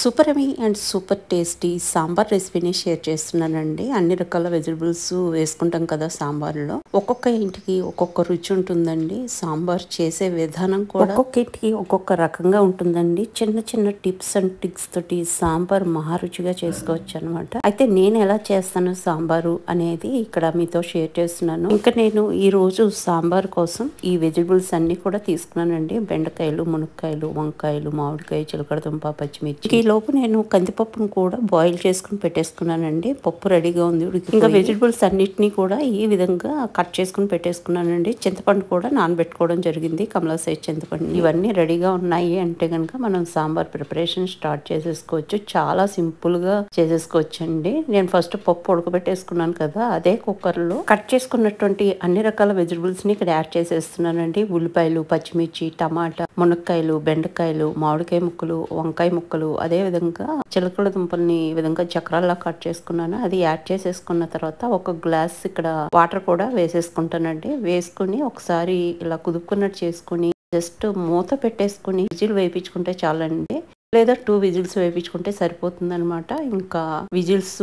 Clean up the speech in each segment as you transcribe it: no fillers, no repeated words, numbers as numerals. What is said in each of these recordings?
Super yummy and super tasty sambar రెసిపీని share చేస్తున్నానండి. అన్ని రకాల వెజిటబుల్స్ వేసుకుంటాం కదా సాంబార్లో. ఒక్కొక్క ఇంటికి ఒక్కొక్క రుచి ఉంటుందండి. సాంబార్ చేసే విధానం కూడా ఒక్కొక్క ఇంటికి ఒక్కొక్క రకంగా ఉంటుందండి. చిన్న చిన్న టిప్స్ అండ్ ట్రిక్స్ తోటి సాంబార్ మహారుచిగా చేసుకోవచ్చు అనమాట. అయితే నేను ఎలా చేస్తాను సాంబారు అనేది ఇక్కడ మీతో షేర్ చేస్తున్నాను. ఇంకా నేను ఈ రోజు సాంబార్ కోసం ఈ వెజిటబుల్స్ అన్ని కూడా తీసుకున్నానండి. బెండకాయలు, మునక్కాయలు, వంకాయలు, మామిడికాయ, చిలకడదుంప, పచ్చిమిర్చి. ఈ లోపు నేను కందిపప్పును కూడా బాయిల్ చేసుకుని పెట్టేసుకున్నానండి. పప్పు రెడీగా ఉంది. ఇంకా వెజిటబుల్స్ అన్నిటినీ కూడా ఈ విధంగా కట్ చేసుకుని పెట్టేసుకున్నానండి. చింతపండు కూడా నానబెట్టుకోవడం జరిగింది. కమలా సైజ్ చింతపండు. ఇవన్నీ రెడీగా ఉన్నాయి అంటే కనుక మనం సాంబార్ ప్రిపరేషన్ స్టార్ట్ చేసేసుకోవచ్చు. చాలా సింపుల్ గా చేసేసుకోవచ్చు అండి. నేను ఫస్ట్ పప్పు ఉడకబెట్టేసుకున్నాను కదా, అదే కుక్కర్ లో కట్ చేసుకున్నటువంటి అన్ని రకాల వెజిటబుల్స్ ని ఇక్కడ యాడ్ చేసేస్తున్నానండి. ఉల్లిపాయలు, పచ్చిమిర్చి, టమాటా, మునక్కాయలు, బెండకాయలు, మామిడికాయ ముక్కలు, వంకాయ ముక్కలు, అదే విధంగా చిలకడ దుంపల్ని ఈ విధంగా చక్రాల్లా కట్ చేసుకున్నాను. అది యాడ్ చేసేసుకున్న తర్వాత ఒక గ్లాస్ ఇక్కడ వాటర్ కూడా వేసేసుకుంటానండి. వేసుకుని ఒకసారి ఇలా కుదుపుకున్నట్టు చేసుకుని జస్ట్ మూత పెట్టేసుకుని విజిల్ వేయించుకుంటే చాలండి. లేదా 2 విజిల్స్ వేయించుకుంటే సరిపోతుంది అనమాట. ఇంకా విజిల్స్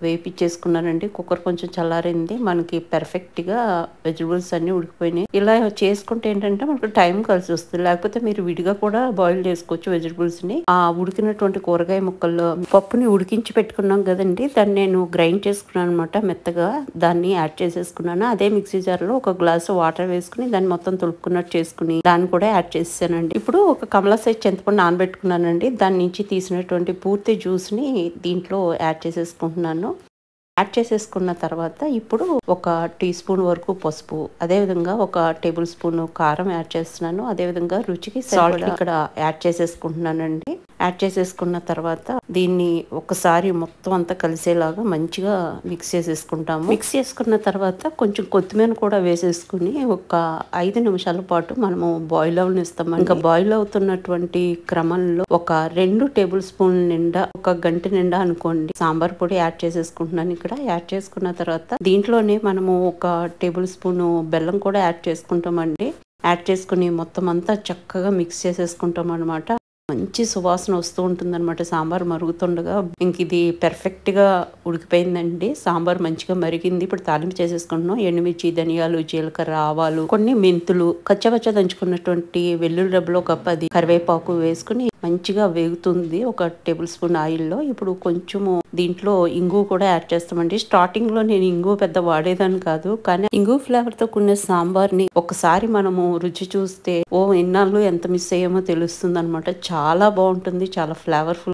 వేయించేసుకున్నానండి. కుక్కర్ కొంచెం చల్లారింది. మనకి పర్ఫెక్ట్ గా వెజిటబుల్స్ అన్ని ఉడికిపోయినాయి. ఇలా చేసుకుంటే ఏంటంటే మనకు టైం కలిసి వస్తుంది. లేకపోతే మీరు విడిగా కూడా బాయిల్ చేసుకోవచ్చు వెజిటబుల్స్ ని. ఆ ఉడికినటువంటి కూరగాయ ముక్కల్లో పప్పుని ఉడికించి పెట్టుకున్నాం కదండి, దాన్ని నేను గ్రైండ్ చేసుకున్నాను అనమాట మెత్తగా. దాన్ని యాడ్ చేసేసుకున్నాను. అదే మిక్సీ జార్ లో ఒక గ్లాసు వాటర్ వేసుకుని దాన్ని మొత్తం తులుపుకున్నట్టు చేసుకుని దాన్ని కూడా యాడ్ చేసానండి. ఇప్పుడు ఒక కమలా సైజ్ చింతపండు నానబెట్టుకున్నానండి. దాని నుంచి తీసినటువంటి పూర్తి జ్యూస్ని దీంట్లో యాడ్ చేసేసుకుంటున్నాను. యాడ్ చేసేసుకున్న తర్వాత ఇప్పుడు ఒక టీ స్పూన్ వరకు పసుపు, అదేవిధంగా ఒక టేబుల్ స్పూన్ కారం యాడ్ చేస్తున్నాను. అదేవిధంగా రుచికి సాల్ట్ ఇక్కడ యాడ్ చేసేసుకుంటున్నానండి. యాడ్ చేసేసుకున్న తర్వాత దీన్ని ఒకసారి మొత్తం అంతా కలిసేలాగా మంచిగా మిక్స్ చేసేసుకుంటాము. మిక్స్ చేసుకున్న తర్వాత కొంచెం కొత్తిమీర కూడా వేసేసుకుని ఒక 5 నిమిషాల పాటు మనము బాయిల్ అవనిస్తాము. ఇంకా బాయిల్ అవుతున్నటువంటి క్రమంలో ఒక 2 టేబుల్ స్పూన్ల నిండా, ఒక గంట నిండా అనుకోండి, సాంబార్ పొడి యాడ్ చేసేసుకుంటున్నాను. ఇక్కడ యాడ్ చేసుకున్న తర్వాత దీంట్లోనే మనము ఒక టేబుల్ స్పూన్ బెల్లం కూడా యాడ్ చేసుకుంటామండి. యాడ్ చేసుకుని మొత్తం అంతా చక్కగా మిక్స్ చేసేసుకుంటాం అనమాట. మంచి సువాసన వస్తూ ఉంటుంది అనమాట సాంబార్ మరుగుతుండగా. ఇంక ఇది పర్ఫెక్ట్ గా ఉడికిపోయిందండి. సాంబార్ మంచిగా మరిగింది. ఇప్పుడు తాలింపు చేసేసుకుంటున్నాం. ఎండుమిర్చి, ధనియాలు, జీలకర్ర, ఆవాలు, కొన్ని మెంతులు, కచ్చపచ్చ దంచుకున్నటువంటి వెల్లుల్లి డబ్బులు ఒక 10, కరివేపాకు వేసుకుని మంచిగా వేగుతుంది ఒక టేబుల్ స్పూన్ ఆయిల్లో. ఇప్పుడు కొంచెము దీంట్లో ఇంగు కూడా యాడ్ చేస్తామండి. స్టార్టింగ్ లో నేను ఇంగు పెద్ద వాడేదాన్ని కాదు, కానీ ఇంగు ఫ్లేవర్ తో కొన్ని సాంబార్ ని ఒకసారి మనము రుచి చూస్తే ఇన్నాళ్ళు ఎంత మిస్ అయ్యామో తెలుస్తుంది అనమాట. చాలా బాగుంటుంది, చాలా ఫ్లేవర్ఫుల్